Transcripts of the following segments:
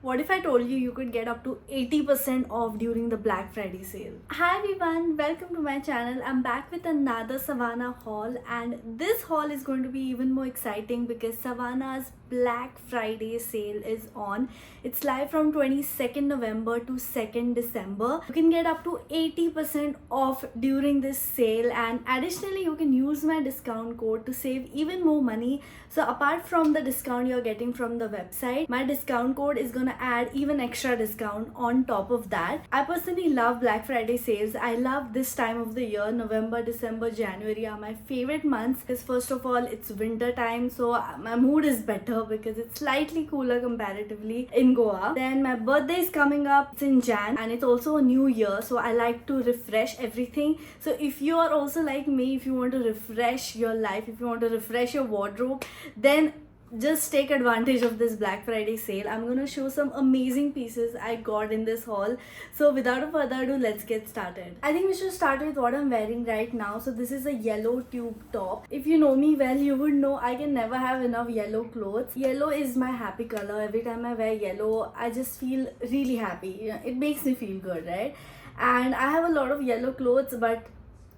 What if I told you could get up to 80% off during the Black Friday sale? Hi everyone, welcome to my channel. I'm back with another Savannah haul, and this haul is going to be even more exciting because Savannah's Black Friday sale is on. It's live from 22nd November to 2nd December. You can get up to 80% off during this sale, and additionally you can use my discount code to save even more money. So apart from the discount you're getting from the website, my discount code is gonna add even extra discount on top of that. I personally love Black Friday sales. I love this time of the year. November, December, January are my favorite months because first of all it's winter time, so my mood is better because it's slightly cooler comparatively in Goa. Then my birthday is coming up. It's in Jan and it's also a new year, so I like to refresh everything. So if you are also like me, if you want to refresh your life, if you want to refresh your wardrobe, then just take advantage of this Black Friday sale. I'm gonna show some amazing pieces I got in this haul. So without further ado, let's get started. I think we should start with what I'm wearing right now. So this is a yellow tube top. If you know me well, you would know I can never have enough yellow clothes. Yellow is my happy color. Every time I wear yellow, I just feel really happy. It makes me feel good, right? And I have a lot of yellow clothes, but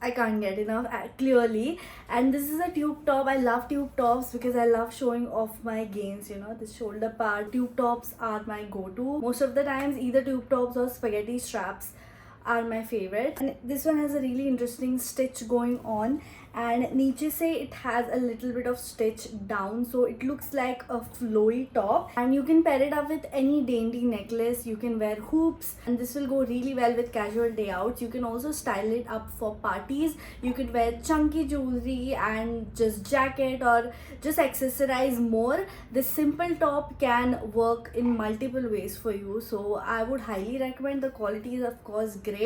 I can't get enough clearly. And this is a tube top. I love tube tops because I love showing off my gains, the shoulder part. Tube tops are my go-to. Most of the times either tube tops or spaghetti straps are my favorite. And this one has a really interesting stitch going on, and niche se it has a little bit of stitch down, so it looks like a flowy top. And you can pair it up with any dainty necklace. You can wear hoops, and this will go really well with casual day outs. You can also style it up for parties. You could wear chunky jewelry and just jacket or just accessorize more. This simple top can work in multiple ways for you, so I would highly recommend. The quality is of course great.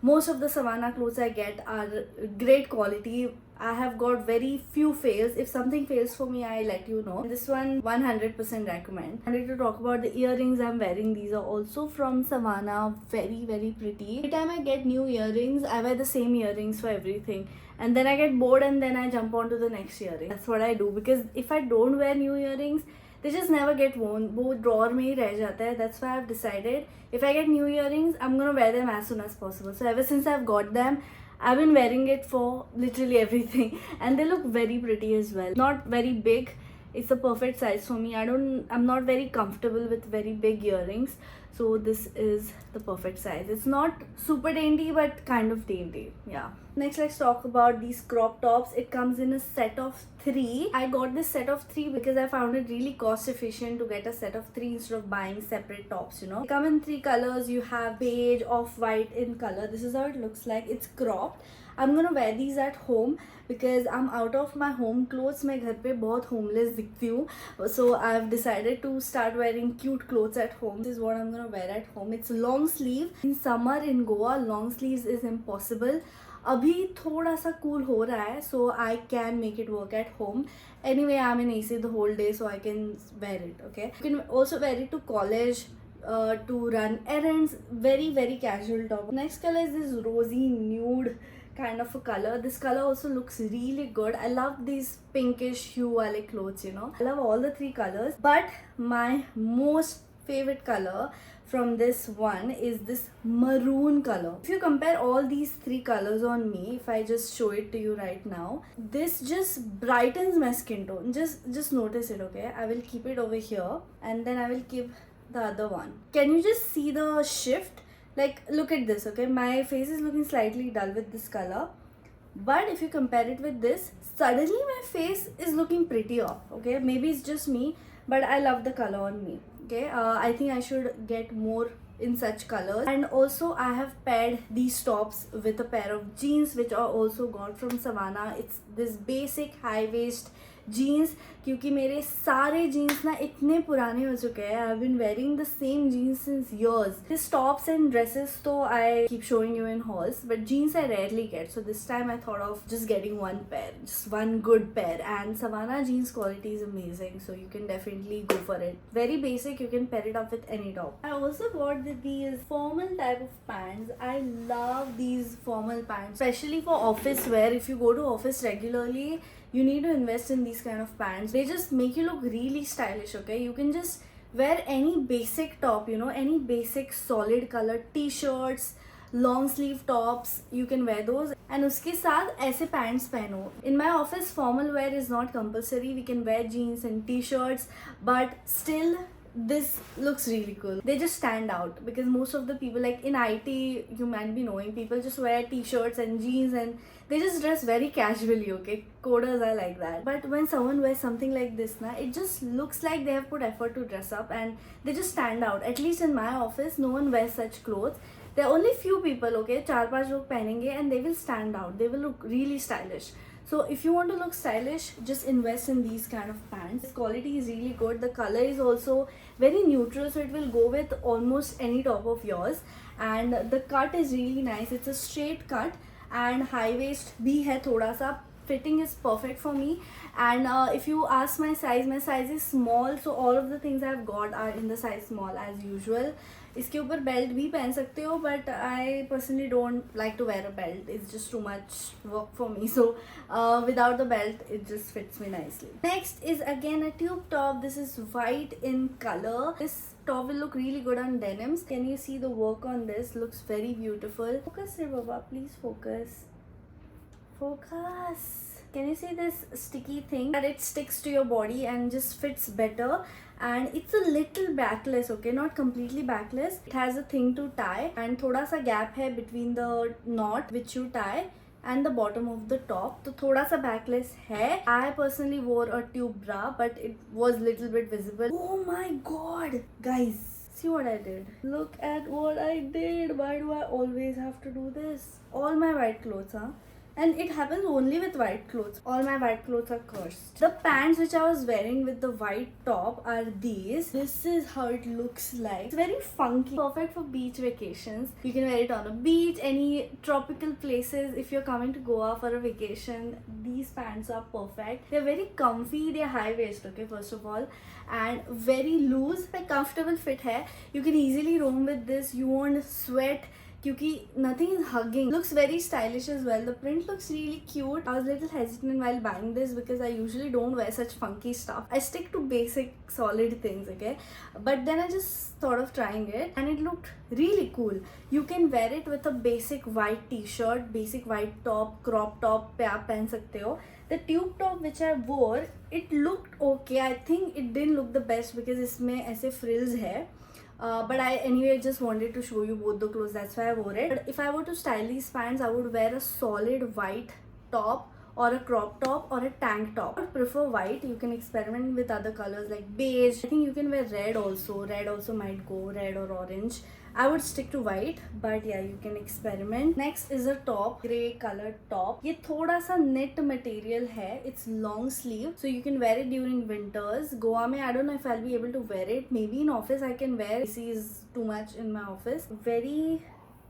Most of the Savannah clothes I get are great quality. I have got very few fails. If something fails for me, I let you know. This one 100% recommend. I need to talk about the earrings I'm wearing. These are also from Savannah. Very, very pretty. Every time I get new earrings, I wear the same earrings for everything. And then I get bored and then I jump on to the next earring. That's what I do, because if I don't wear new earrings, they just never get worn. वो drawer में ही रह जाता है. That's why I've decided if I get new earrings, I'm gonna wear them as soon as possible. So ever since I've got them, I've been wearing it for literally everything, and they look very pretty as well. Not very big. It's a perfect size for me. I'm not very comfortable with very big earrings, so this is the perfect size. It's not super dainty but kind of dainty. Yeah. Next, let's talk about these crop tops. It comes in a set of 3. I got this set of 3 because I found it really cost efficient to get a set of 3 instead of buying separate tops. They come in 3 colors. You have beige, off-white in color. This is how it looks like. It's cropped. I'm gonna wear these at home because I'm out of my home clothes. मैं घर पे बहुत homeless दिखती हूँ, so I've decided to start wearing cute clothes at home. This is what I'm gonna wear at home. It's long sleeve. In summer in Goa, long sleeves is impossible. अभी थोड़ा सा cool हो रहा है, so I can make it work at home. Anyway, I'm in AC the whole day, so I can wear it. Okay, you can also wear it to college, to run errands. Very, very casual top. Next color is this rosy nude kind of a color. This color also looks really good. I love these pinkish hue wale clothes. I love all the 3 colors, but my most favorite color from this one is this maroon color. If you compare all these 3 colors on me, if I just show it to you right now, this just brightens my skin tone. Just notice it. Okay, I will keep it over here and then I will keep the other one. Can you just see the shift? Like, look at this. Okay, my face is looking slightly dull with this color, but if you compare it with this, suddenly my face is looking prettier. Okay, maybe it's just me, but I love the color on me. Okay, I think I should get more in such colors. And also I have paired these tops with a pair of jeans which are also got from Savannah. It's this basic high waist jeans, क्योंकि मेरे सारे jeans ना इतने पुराने हो चुके हैं. I've been wearing the same jeans since years. These tops and dresses तो I keep showing you in hauls, but jeans I rarely get. So this time I thought of just getting one pair, just one good pair. And Savannah jeans quality is amazing, so you can definitely go for it. Very basic, you can pair it up with any top. I also bought these formal type of pants. I love these formal pants, especially for office wear. If you go to office regularly, you need to invest in these kind of pants. They just make you look really stylish. Okay, you can just wear any basic top, any basic solid color t-shirts, long sleeve tops, you can wear those and उसके साथ ऐसे pants पहनो. In my office formal wear is not compulsory, we can wear jeans and T shirts, but still this looks really cool. They just stand out because most of the people, like in IT, you might be knowing, people just wear t-shirts and jeans and they just dress very casually, okay? Coders are like that. But when someone wears something like this, it just looks like they have put effort to dress up and they just stand out. At least in my office, no one wears such clothes. There are only few people, okay? 4-5 log pehenenge and they will stand out. They will look really stylish. So if you want to look stylish, just invest in these kind of pants. The quality is really good. The color is also very neutral, so it will go with almost any top of yours. And the cut is really nice. It's a straight cut and high waist bhi hai thoda sa. Fitting is perfect for me. And if you ask my size is small, so all of the things I've got are in the size small as usual. इसके ऊपर belt भी पहन सकते हो, but I personally don't like to wear a belt. It's just too much work for me, so without the belt it just fits me nicely. Next is again a tube top. This is white in color. This top will look really good on denims. Can you see the work on this? Looks very beautiful. Focus here, Baba. Please focus. Focus. Can you see this sticky thing that it sticks to your body and just fits better? And it's a little backless, okay, not completely backless. It has a thing to tie and thoda sa gap hai between the knot which you tie and the bottom of the top, so thoda sa backless hai. I personally wore a tube bra, but it was little bit visible. Oh my god, guys, see what I did. Look at what I did. Why do I always have to do this? All my white clothes, and it happens only with white clothes. All my white clothes are cursed. The pants which I was wearing with the white top are these. This is how it looks like. It's very funky. Perfect for beach vacations. You can wear it on a beach, any tropical places. If you're coming to Goa for a vacation, these pants are perfect. They're very comfy. They're high waist, okay, first of all. And very loose, like comfortable fit hai. You can easily roam with this. You won't sweat. क्योंकि nothing is hugging. Looks very stylish as well. The print looks really cute. I was a little hesitant while buying this because I usually don't wear such funky stuff. I stick to basic solid things, okay? But then I just thought of trying it and it looked really cool. You can wear it with a basic white t-shirt, basic white top, crop top पे आप पहन सकते हो. The tube top which I wore, it looked okay. I think it didn't look the best because इसमें ऐसे frills है. But I anyway just wanted to show you both the clothes, that's why I wore it. But if I were to style these pants, I would wear a solid white top or a crop top or a tank top. I would prefer white. You can experiment with other colors like beige. I think you can wear red also. Red also might go, red or orange. I would stick to white, but yeah, you can experiment. Next is a top, grey colored top. ये थोड़ा सा knit material है. It's long sleeve, so you can wear it during winters. Goa में I don't know if I'll be able to wear it. Maybe in office I can wear. AC is too much in my office. Very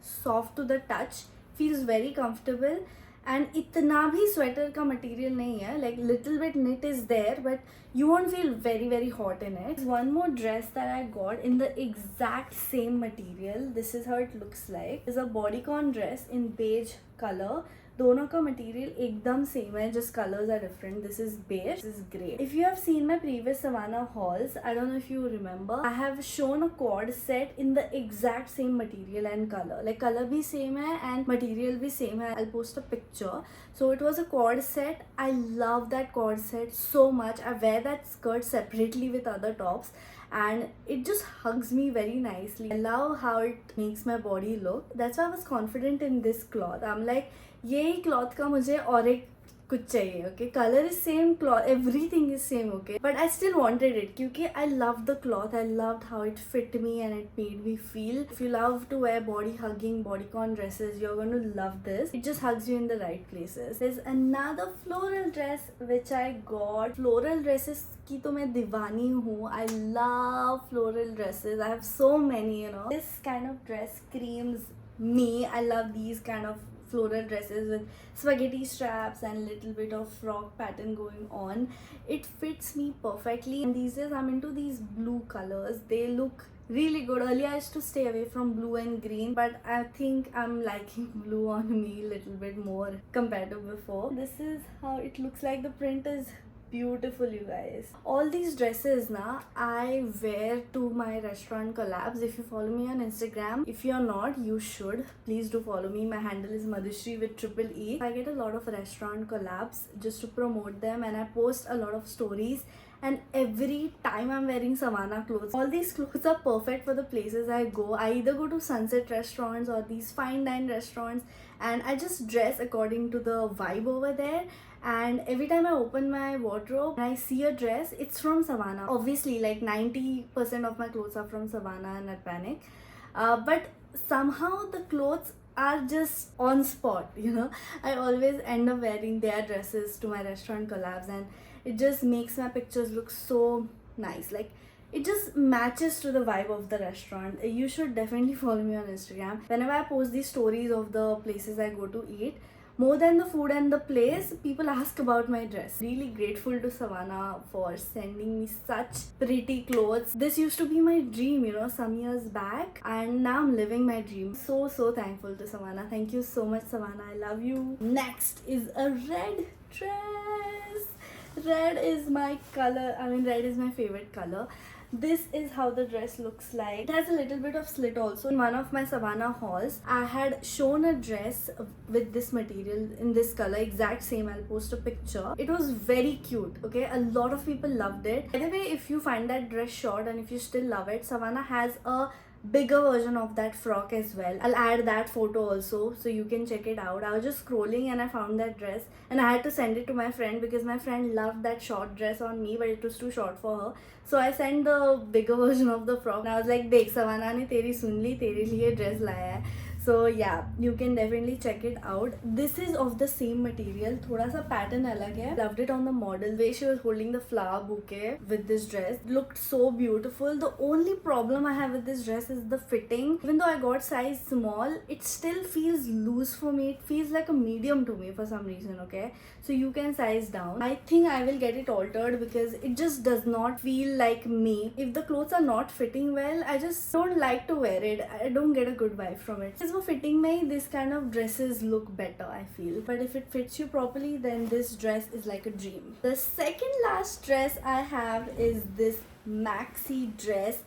soft to the touch. Feels very comfortable. And इतना भी sweater का material नहीं है. Like little bit knit is there, but you won't feel very very hot in it. One more dress that I got in the exact same material. This is how it looks like. It's a bodycon dress in beige color. दोनों का material एकदम same है, just colors are different. This is beige, this is grey. If you have seen my previous Savannah hauls, I don't know if you remember, I have shown a cord set in the exact same material and color. Like color भी same है and material भी same है. I'll post a picture. So it was a cord set. I love that cord set so much. I wear that skirt separately with other tops and it just hugs me very nicely. I love how it makes my body look. That's why I was confident in this cloth. I'm like, यही cloth का मुझे और एक कुछ चाहिए, okay. Colour is same, cloth everything is same, okay, but I still wanted it क्योंकि I love the cloth. I loved how it fit me and it made me feel. If you love to wear body hugging bodycon dresses, you are going to love this. It just hugs you in the right places. There is another floral dress which I got. Floral dresses की तो मैं दीवानी हूँ. I love floral dresses. I have so many, you know. This kind of dress screams me. I love these kind of floral dresses with spaghetti straps and little bit of frock pattern going on. It fits me perfectly, and these days I'm into these blue colors. They look really good. Earlier I used to stay away from blue and green, but I think I'm liking blue on me a little bit more compared to before. This is how it looks like. The print is beautiful, you guys. All these dresses na I wear to my restaurant collabs. If you follow me on Instagram, if you're not, you should. Please do follow me. My handle is Madhushri with triple E. I get a lot of restaurant collabs just to promote them, and I post a lot of stories. And every time I'm wearing Savannah clothes, all these clothes are perfect for the places I go. I either go to sunset restaurants or these fine dine restaurants, and I just dress according to the vibe over there. And every time I open my wardrobe and I see a dress, it's from Savannah. Obviously, like 90% of my clothes are from Savannah and Panic. But somehow the clothes are just on spot, you know. I always end up wearing their dresses to my restaurant collabs, and it just makes my pictures look so nice. Like, it just matches to the vibe of the restaurant. You should definitely follow me on Instagram. Whenever I post these stories of the places I go to eat, more than the food and the place, people ask about my dress. Really grateful to Savannah for sending me such pretty clothes. This used to be my dream, you know, some years back, and now I'm living my dream. So thankful to Savannah. Thank you so much, Savannah. I love you. Next is a red dress. Red is my color. I mean, red is my favorite color. This is how the dress looks like. It has a little bit of slit also. In one of my Savannah hauls, I had shown a dress with this material in this color, exact same. I'll post a picture. It was very cute, okay? A lot of people loved it. By the way, if you find that dress short and if you still love it, Savannah has a bigger version of that frock as well. I'll add that photo also so you can check it out. I was just scrolling and I found that dress, and I had to send it to my friend because my friend loved that short dress on me, but it was too short for her. So I sent the bigger version of the frock, and I was like, देख Savannah ने तेरी सुन ली, तेरे लिए dress लाया है. So yeah, you can definitely check it out. This is of the same material. थोड़ा सा pattern अलग है. Loved it on the model. The way she was holding the flower bouquet with this dress looked so beautiful. The only problem I have with this dress is the fitting. Even though I got size small, it still feels loose for me. It feels like a medium to me for some reason, okay? So you can size down. I think I will get it altered because it just does not feel like me. If the clothes are not fitting well, I just don't like to wear it. I don't get a good vibe from it. For fitting me, this kind of dresses look better, I feel. But if it fits you properly, then this dress is like a dream. The second last dress I have is this maxi dress.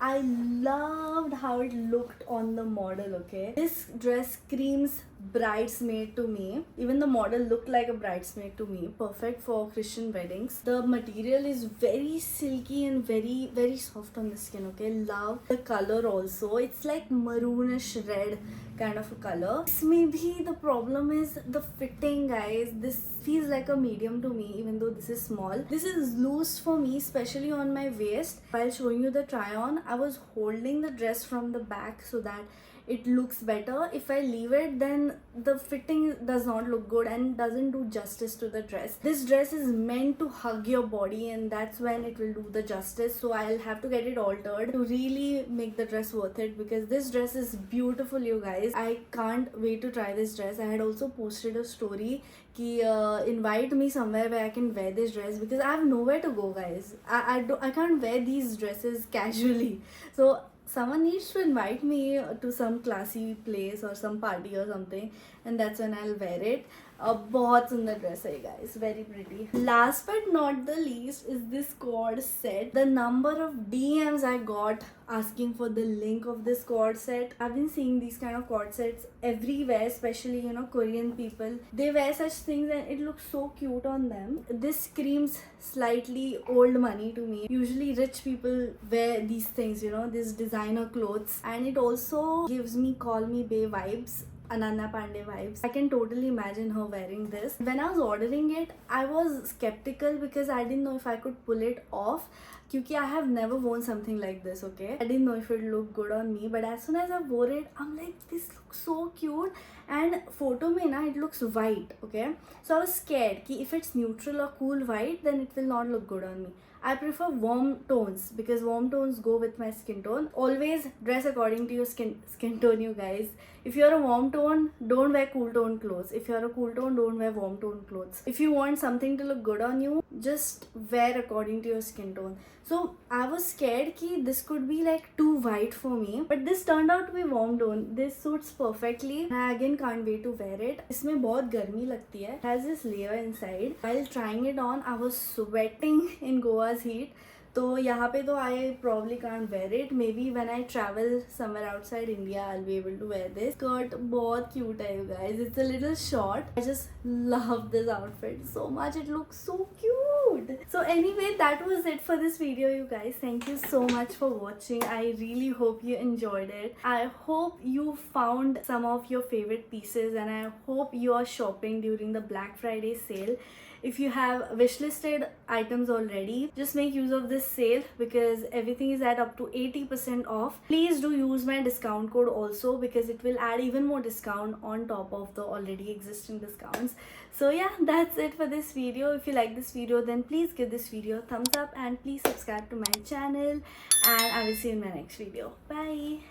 I loved how it looked on the model, okay? This dress screams bridesmaid to me. Even the model looked like a bridesmaid to me. Perfect for Christian weddings. The material is very silky and very soft on the skin, okay? Love the color also. It's like maroonish red kind of a color. This may be the problem is the fitting, guys. This feels like a medium to me, even though this is small. This is loose for me, especially on my waist. While showing you the try on, I was holding the dress from the back so that it looks better. If I leave it, then the fitting does not look good and doesn't do justice to the dress. This dress is meant to hug your body, and that's when it will do the justice. So I'll have to get it altered to really make the dress worth it, because this dress is beautiful, you guys. I can't wait to try this dress. I had also posted a story ki invite me somewhere where I can wear this dress, because I have nowhere to go, guys. I can't wear these dresses casually. So someone needs to invite me to some classy place or some party or something, and that's when I'll wear it. बहुत सुंदर dress है guys, very pretty. Last but not the least is this cord set. The number of DMs I got asking for the link of this cord set. I've been seeing these kind of cord sets everywhere, especially, you know, Korean people. They wear such things and it looks so cute on them. This screams slightly old money to me. Usually rich people wear these things, you know, these designer clothes, and it also gives me Call Me Bae vibes, Ananya Pandey vibes. I can totally imagine her wearing this. When I was ordering it, I was skeptical because I didn't know if I could pull it off, because I have never worn something like this, okay? I didn't know if it looked good on me, but as soon as I wore it, I'm like, this looks so cute. And photo mein na, it looks white, okay? So I was scared ki if it's neutral or cool white, then it will not look good on me. I prefer warm tones because warm tones go with my skin tone. Always dress according to your skin tone, you guys. If you're a warm tone, don't wear cool tone clothes. If you're a cool tone, don't wear warm tone clothes. If you want something to look good on you, just wear according to your skin tone. So I was scared ki this could be like too white for me, but this turned out to be warm tone. This suits perfectly. I again can't wait to wear it. इसमें बहुत गर्मी लगती है. It has this layer inside. While trying it on, I was sweating in Goa's heat. तो यहाँ पे तो I probably can't wear it. Maybe when I travel somewhere outside India, I'll be able to wear this. Skirt बहुत cute है you guys. It's a little short. I just love this outfit so much. It looks so cute. So anyway, that was it for this video you guys. Thank you so much for watching. I really hope you enjoyed it. I hope you found some of your favorite pieces, and I hope you are shopping during the Black Friday sale. If you have wishlisted items already, just make use of this sale because everything is at up to 80% off. Please do use my discount code also because it will add even more discount on top of the already existing discounts. So yeah, that's it for this video. If you like this video, then please give this video a thumbs up and please subscribe to my channel, and I will see you in my next video. Bye.